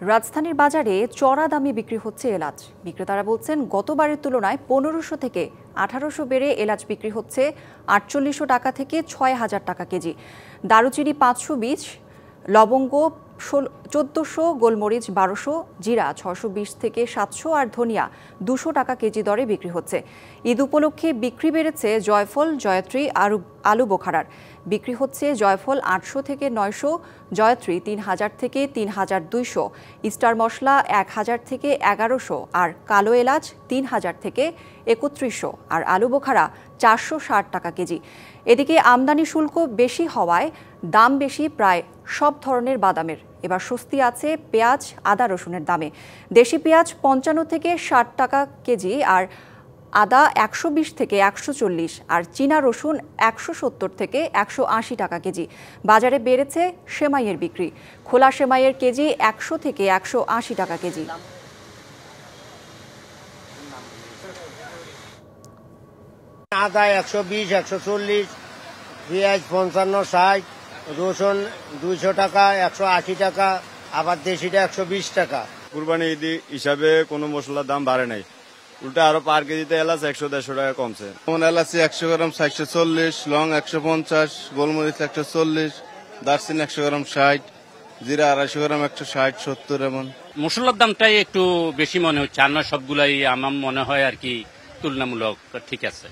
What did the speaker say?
রাজধানীর বাজারে চড়া দামে বিক্রি হচ্ছে এলাচ। বিক্রেতারা বলছেন গতবারের তুলনায় 1500 থেকে 1800 বেড়ে এলাচ বিক্রি হচ্ছে 4800 টাকা থেকে 6000 টাকা কেজি। দারুচিনি 520, লবঙ্গ 1400, গোলমরিচ 1200, জিরা 620 থেকে 700 আর ধনিয়া 200 টাকা কেজি দরে বিক্রি হচ্ছে। ঈদ উপলক্ষে বিক্রি বেড়েছে জয়ফল, জয়ত্রী আর আলু বোখারার। বিক্রি হচ্ছে জয়ফল 800 থেকে 900, জয়ত্রী 3000 থেকে 3200, স্টার মশলা 1000 থেকে 1100 আর কালো এলাচ 3000 থেকে 3100 আর আলু বোখারা 460 টাকা কেজি। এদিকে আমদানি শুল্ক বেশি হওয়ায় দাম বেশি প্রায় সব ধরনের বাদামের। এবার স্বস্তি আছে পেঁয়াজ, আদা, রসুনের দামে। দেশি পেঁয়াজ 55 থেকে 60 টাকা কেজি আর আদা 120 থেকে 140 আর চীনা রসুন 170 থেকে 180 টাকা কেজি। বাজারে বেড়েছে সেমাইয়ের বিক্রি। খোলা সেমাইয়ের কেজি 100 থেকে 180 টাকা কেজি। আদা 120, 140, পেঁয়াজ 55, 60, রসুন 200 টাকা, 180 টাকা, আবার দেশিটা 120 টাকা। কুরবানি ঈদ হিসাবে কোনো মশলার দাম বাড়ে নাই, উল্টা আরো পার কেজিতে এলাচ 100-150 টাকা কমছে। যেমন এলাচি 100 গ্রাম 140, লং 150, গোলমরিচ 140, দারচিনি 100 গ্রাম 60, জিরা 250 গ্রাম 160-70। এমন মশলার দামটাই একটু বেশি মনে হচ্ছে, আর সবগুলাই আমার মনে হয় আর কি তুলনামূলক ঠিক আছে।